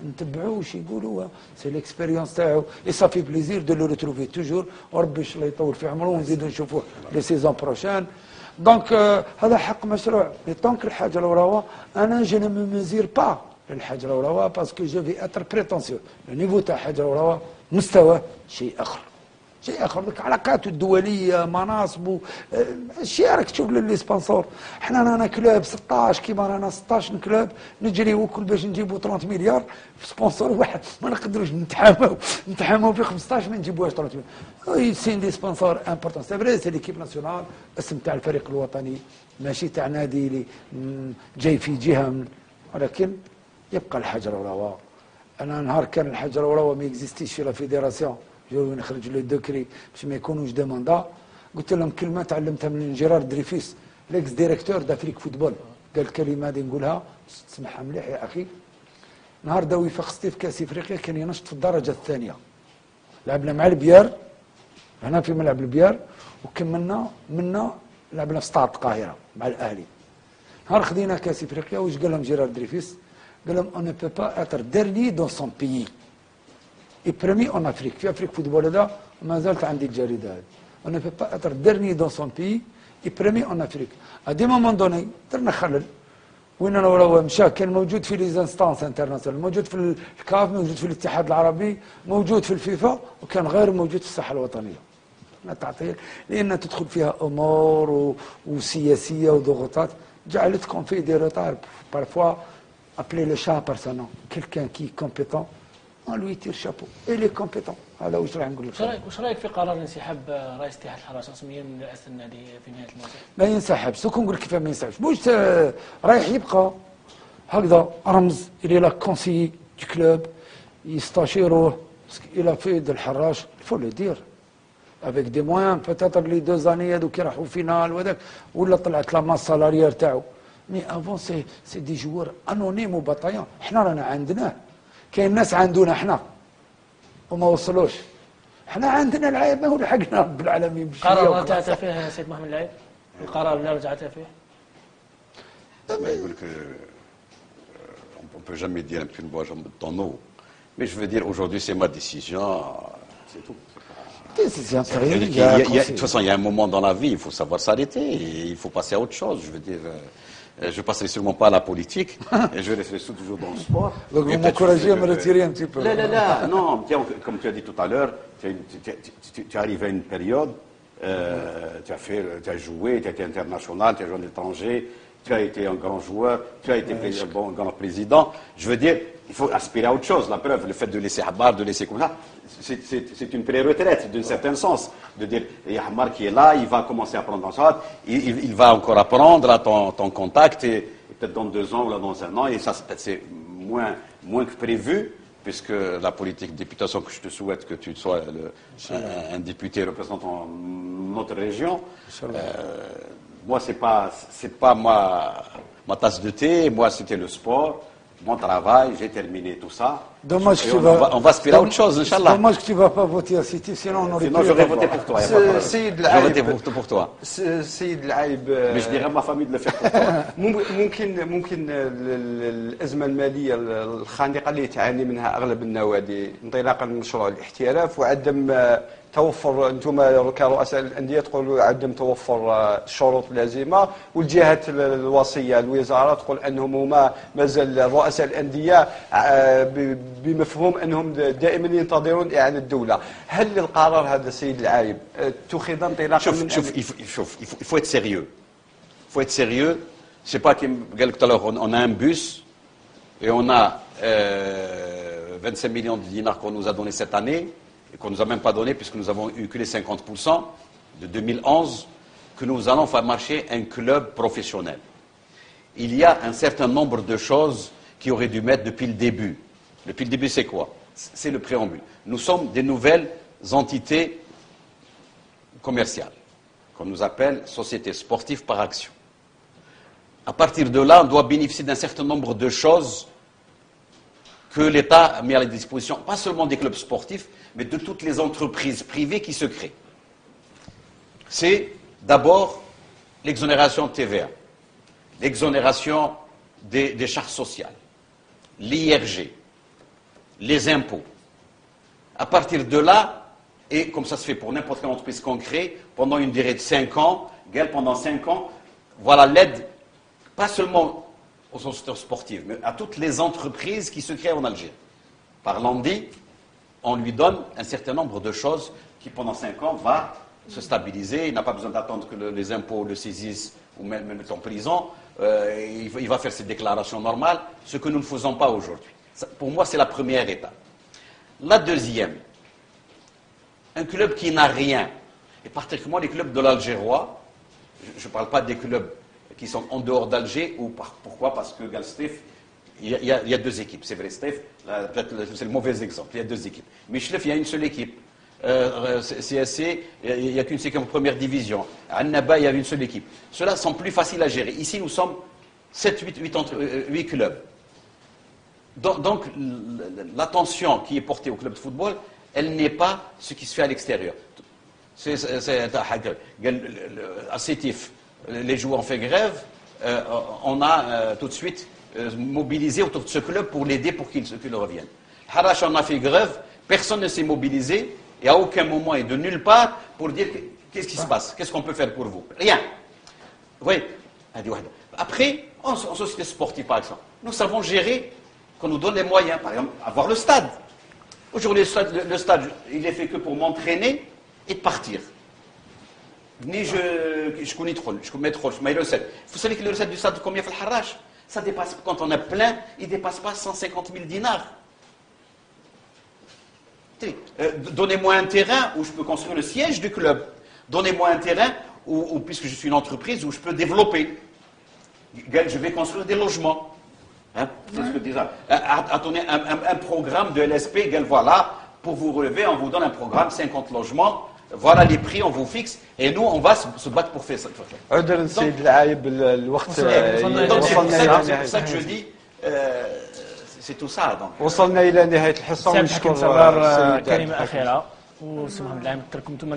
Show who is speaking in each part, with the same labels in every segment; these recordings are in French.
Speaker 1: نتبعوا واش يقولوا سي ليكسبيريونس تاعو اي صافي بليزير دو لو ريتروفي توجور وربي ان شاء الله يطول في عمره ونزيدوا نشوفوه لي سيزون بروشان دونك هذا حق مشروع مي طونك الحاجه الوراوا انا جو نو مو ميزير با الحاجه الوراوا باسكو جو في اتر بريتونسيو النيفو تاع الحاجه الوراوا مستوى شيء اخر شيء اخر ذيك علاقاته الدوليه مناصبه الشيء راك تشوف لي سبونسور حنا رانا كلوب 16 كيما رانا 16 كلوب نجريو كل باش نجيبوا 30 مليار في سبونسور واحد ما نقدروش نتحاموا في 15 ما نجيبوهاش 30 مليار سين دي سبونسور امبورطون سي فري سي ليكيب ناسيونال اسم تاع الفريق الوطني ماشي تاع نادي اللي جاي في جهه ولكن يبقى الحجر وراوا انا نهار كان الحجر وراوا ما اكزيستيش في لا فيدراسيون جو نخرج لو دوكري باش ما يكونوش دو ماندا قلت لهم كلمه تعلمتها من جيرار دريفيس ليكس ديريكتور دافريك فوتبول قال الكلمه هذه نقولها تسمعها مليح يا اخي نهار دا وفاق سطيف كاس افريقيا كان ينشط في الدرجه الثانيه لعبنا مع البيار هنا في ملعب البيار وكملنا منا لعبنا في ستاد القاهره مع الاهلي نهار خدينا كاس افريقيا واش قال لهم جيرار دريفيس قال لهم اون بو با اتر ديرني دون سون بيي اي بريمي اون افريك في افريك فوتبول هذا ما زالت عندي الجريده هذه اون بو با اتر ديرني دون سون بيي اي بريمي اون افريك ا دي مومون دوني درنا خلل وين انا ولا مشى كان موجود في لي انستانس انترناسيونال موجود في الكاف موجود في الاتحاد العربي موجود في الفيفا وكان غير موجود في الساحه الوطنيه تعطيل لان تدخل فيها امور وسياسيه وضغوطات جعلت كون في دي روتار بارفوا ابلي لو شا بار سون نون كيلكان كي كومبيتون اون لوي تير شابو اي لي كومبيتون هذا واش راح نقول لك.
Speaker 2: واش رايك في قرار انسحاب رئيس اتحاد الحرس رسميا من رئاسه النادي في نهايه الموسم؟
Speaker 1: ما ينسحبش دوك نقول لك كيف ما ينسحبش واش رايح يبقى هكذا رمز الى لا كونسي دو كلوب يستشيروه الى فيد الحراش فو لو دير افيك دي موان بيتيتر لي دو زاني هذوك راحوا فينال وهذاك ولا طلعت لا ماس سالاريير تاعو مي افون سي دي جوار انونيم وبطايان حنا رانا عندنا كاين ناس عندنا حنا وما وصلوش حنا عندنا العيب ما لحقنا رب العالمين
Speaker 2: قرار رجعت فيه سيد محمد العيب القرار اللي رجعت فيه
Speaker 3: يقول لك on peut jamais dire tu ne bois jamais de ton eau mais je veux dire aujourd'hui c'est ma décision c'est tout. De toute façon, il y a un moment dans la vie, il faut savoir s'arrêter, il faut passer à autre chose. Je veux dire, je ne passerai sûrement pas à la politique, et je resterai toujours dans le sport.
Speaker 1: Donc vous m'encouragez à me retirer un petit peu.
Speaker 3: Non, comme tu as dit tout à l'heure, tu arrives à une période, tu as joué, tu as été international, tu as joué à l'étranger, tu as été un grand joueur, tu as été un grand président. Je veux dire, il faut aspirer à autre chose. La preuve, le fait de laisser Hamar, de laisser comme ça, c'est une pré-retraite, d'un certain sens. De dire, il y a Hamar qui est là, il va commencer à prendre en charge, il va encore apprendre à ton contact, et peut-être dans 2 ans ou là, dans 1 an, et ça, c'est moins que prévu, puisque la politique de députation, que je te souhaite que tu sois un député représentant notre région, moi, c'est pas ma tasse de thé, moi, c'était le sport. Mon travail, j'ai terminé tout ça.
Speaker 1: Dommage que
Speaker 3: on va aspirer à autre chose, Inch'Allah.
Speaker 1: Dommage que tu ne vas pas voter à City, sinon on aurait
Speaker 3: Sinon, j'aurais voté pour toi. J'aurais voté pour toi.
Speaker 4: سيد العايب
Speaker 3: Mais je dirais à ma famille de le faire pour toi.
Speaker 4: ممكن الازمه الماليه الخانقه اللي تعاني منها اغلب النوادي انطلاقا من مشروع الاحتراف وعدم توفر انتم كرؤساء الانديه تقولوا عدم توفر الشروط اللازمه والجهات الوصيه الوزاره تقول انهم هما مازال رؤساء الانديه بمفهوم انهم دائما ينتظرون اعانه الدوله. هل القرار هذا سيد العايب اتخذ انطلاقا من
Speaker 3: شوف il faut être sérieux. Il faut être sérieux. Je sais pas tout à l'heure on a un bus et on a 25 millions de dinars qu'on nous a donné cette année et qu'on nous a même pas donné puisque nous avons eu que les 50% de 2011 que nous allons faire marcher un club professionnel. Il y a un certain nombre de choses qui auraient dû mettre depuis le début. Depuis le début, c'est quoi? C'est le préambule. Nous sommes des nouvelles entités commerciales, qu'on nous appelle sociétés sportives par action. À partir de là, on doit bénéficier d'un certain nombre de choses que l'État a mis à la disposition, pas seulement des clubs sportifs, mais de toutes les entreprises privées qui se créent. C'est d'abord l'exonération de TVA, l'exonération des charges sociales, l'IRG, les impôts. À partir de là, et comme ça se fait pour n'importe quelle entreprise qu'on crée, pendant une durée de 5 ans, pendant 5 ans, voilà l'aide, pas seulement aux secteurs sportifs, mais à toutes les entreprises qui se créent en Algérie. Par l'ANDI, on lui donne un certain nombre de choses qui, pendant 5 ans, va se stabiliser. Il n'a pas besoin d'attendre que les impôts le saisissent ou même le mettent en prison. Il va faire ses déclarations normales, ce que nous ne faisons pas aujourd'hui. Pour moi, c'est la première étape. La deuxième, un club qui n'a rien, et particulièrement les clubs de l'Algérois, je ne parle pas des clubs qui sont en dehors d'Alger, ou pourquoi? Parce que Galstef, il y a 2 équipes. C'est vrai, Stef, peut-être c'est le mauvais exemple. Il y a 2 équipes. Michelef, il y a une seule équipe. CSC, il n'y a qu'une seule première division. À Annaba, il y a une seule équipe. Ceux-là sont plus faciles à gérer. Ici, nous sommes 8 clubs. Donc, l'attention qui est portée au club de football, elle n'est pas ce qui se fait à l'extérieur. À Sétif, les joueurs ont fait grève. On a tout de suite mobilisé autour de ce club pour l'aider pour qu'il revienne. Harash, on a fait grève. Personne ne s'est mobilisé. Et à aucun moment et de nulle part pour dire qu'est-ce qui se passe, qu'est-ce qu'on peut faire pour vous. Rien. Oui. Après, en société sportive, par exemple, nous savons gérer, qu'on nous donne les moyens, par exemple, avoir le stade. Aujourd'hui, le stade, il est fait que pour m'entraîner et de partir. Ni je connais trop, je connais trop, mais le recette. Vous savez que le recette du stade, combien fait le Harash? Ça dépasse, quand on a plein, il ne dépasse pas 150 000 dinars. Donnez-moi un terrain où je peux construire le siège du club. Donnez-moi un terrain où, puisque je suis une entreprise, où je peux développer. Je vais construire des logements. Hein? C'est ce que disait. Attendez, un programme de LSP, voilà, pour vous relever, on vous donne un programme, 50 logements. Voilà les prix, on vous fixe. Et nous, on va se battre pour faire ça.
Speaker 4: Donc, c'est pour
Speaker 3: ça que je dis... c'est tout ça. Donc.
Speaker 4: وصلنا إلى نهاية الحصة
Speaker 2: سامح
Speaker 4: ونشكر
Speaker 2: صبار كلمة أخيرة وسمهم بالله تركم انتم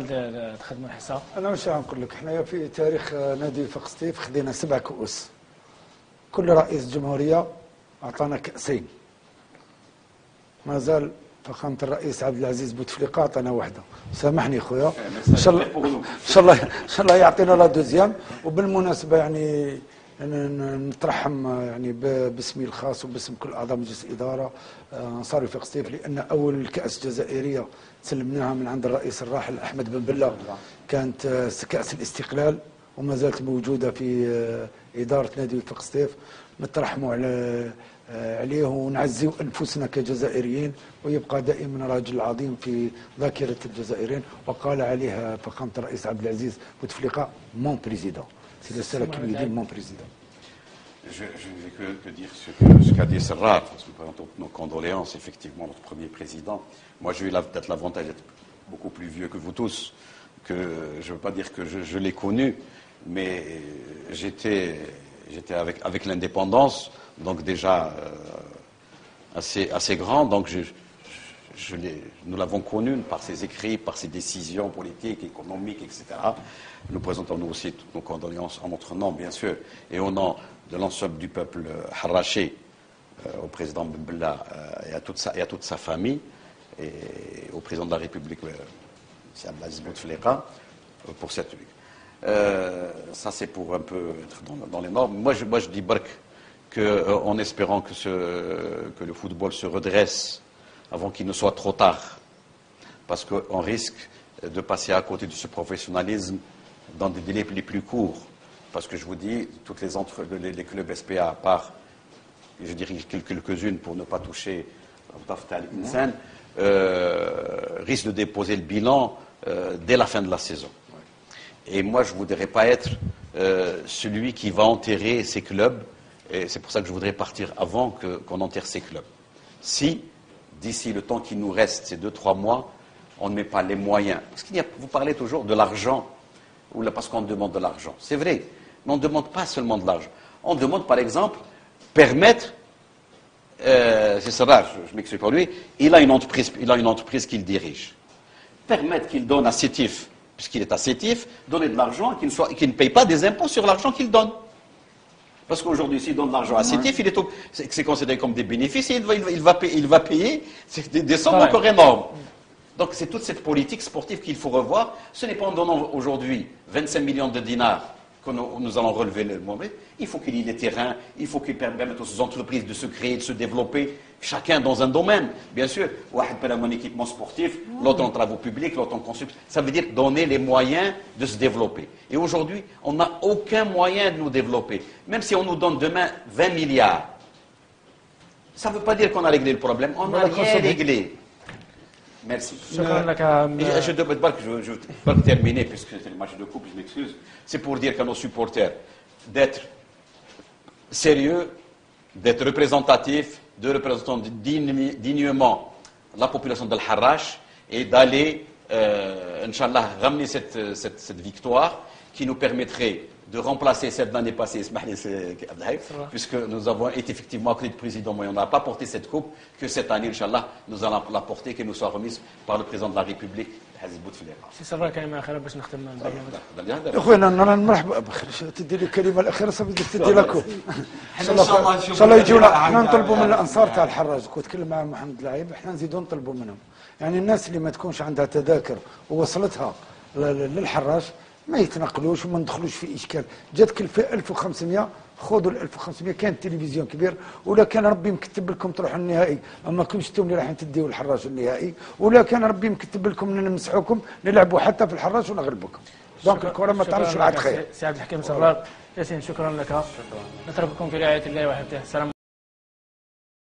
Speaker 2: تخدموا الحصة.
Speaker 1: انا واش غنقول لك، حنايا في تاريخ نادي وفاق سطيف خدينا 7 كؤوس. كل رئيس جمهوريه اعطانا كأسين. مازال فخامة الرئيس عبد العزيز بوتفليقه عطانا واحده. سامحني خويا، ان شاء الله ان شاء الله يعطينا لا دوزيام. وبالمناسبه يعني نترحم يعني باسمي الخاص وباسم كل اعضاء مجلس الاداره انصار وفاق سطيف، لان اول كاس جزائريه سلمناها من عند الرئيس الراحل احمد بن بله كانت كاس الاستقلال، وما زالت موجوده في اداره نادي وفاق سطيف. نترحموا عليه ونعزيوا انفسنا كجزائريين، ويبقى دائما راجل عظيم في ذاكره الجزائريين. وقال عليه فخامه الرئيس عبد العزيز بوتفليقه مون بريزيدون. C'est le seul qui lui dit mon président.
Speaker 3: Je ne vais que dire ce qu'a dit Serrat. Nous présentons nos condoléances, effectivement, notre premier président. Moi, j'ai eu peut-être l'avantage d'être beaucoup plus vieux que vous tous. Je ne veux pas dire que je l'ai connu, mais j'étais avec l'indépendance, donc déjà assez grand. Donc nous l'avons connu par ses écrits, par ses décisions politiques, économiques, etc. Nous présentons nous aussi toutes nos condoléances en notre nom, bien sûr, et au nom de l'ensemble du peuple haraché, au président Bella et à toute sa famille, et au président de la République, M. Abdelaziz Bouteflika, pour cette nuit. Ça, c'est pour un peu être dans les normes. Moi, je dis Bark qu'en espérant que le football se redresse avant qu'il ne soit trop tard, parce qu'on risque de passer à côté de ce professionnalisme dans des délais les plus courts. Parce que je vous dis, toutes les clubs SPA, à part, je dirais quelques-unes pour ne pas toucher Taftal Insan, risquent de déposer le bilan dès la fin de la saison. Et moi, je ne voudrais pas être celui qui va enterrer ces clubs, et c'est pour ça que je voudrais partir avant qu'on enterre ces clubs. Si, d'ici le temps qu'il nous reste, ces 2-3 mois, on ne met pas les moyens. Parce vous parlez toujours de l'argent, ou là parce qu'on demande de l'argent. C'est vrai, mais on ne demande pas seulement de l'argent. On demande, par exemple, permettre, c'est ça, je m'excuse pour lui, il a une entreprise qu'il dirige. Permettre qu'il donne à Sétif, puisqu'il est à Sétif, donner de l'argent, qu'il ne paye pas des impôts sur l'argent qu'il donne. Parce qu'aujourd'hui, s'il donne de l'argent à Sétif, c'est considéré comme des bénéfices et il va payer des sommes encore énormes. Donc c'est toute cette politique sportive qu'il faut revoir. Ce n'est pas en donnant aujourd'hui 25 millions de dinars que nous allons relever le moment. Il faut qu'il y ait des terrains, il faut qu'il permette aux entreprises de se créer, de se développer, chacun dans un domaine. Bien sûr, un équipement sportif, l'autre en travaux publics, l'autre en construction. Ça veut dire donner les moyens de se développer. Et aujourd'hui, on n'a aucun moyen de nous développer. Même si on nous donne demain 20 milliards, ça ne veut pas dire qu'on a réglé le problème. On n'a rien réglé. Merci. Je dois terminer, puisque c'est le match de coupe, je m'excuse. C'est pour dire qu'à nos supporters d'être sérieux, d'être représentatifs, de représenter dignement la population de Al-Harrach et d'aller, Inch'Allah, ramener cette victoire qui nous permettrait de remplacer celle de l'année passée, puisque nous avons été effectivement accrédités de président, mais on n'a pas porté cette coupe, que cette année, Inch'Allah, nous allons la porter, qu'elle nous soit remise par le président de la République, Aziz Bouteflika.
Speaker 2: سي سرا كلمه اخيره باش نختم البرنامج.
Speaker 1: اخوينا انا مرحبا بخير، تدي لي الكلمه الاخيره صافي تدي لكم. ان شاء الله يجونا. احنا نطلبوا من الانصار تاع الحراج، كنت تكلم مع محمد العيب، احنا نزيدوا نطلبوا منهم، يعني الناس اللي ما تكونش عندها تذاكر ووصلتها للحراج ما يتنقلوش وما ندخلوش في اشكال. جات كلفه 1500، خذوا ال 1500. كان تلفزيون كبير، ولا كان ربي مكتب لكم تروحوا النهائي، اما كنتش انتم اللي رايحين تديوا الحراج النهائي، ولا كان ربي مكتب لكم نمسحوكم نلعبوا حتى في الحراج ونغلبوكم. دونك الكره ما تعرفش العاد خير.
Speaker 2: سي عبد الحكيم صغار، ياسين شكرا لك. نترككم في رعايه الله وحفظه. السلام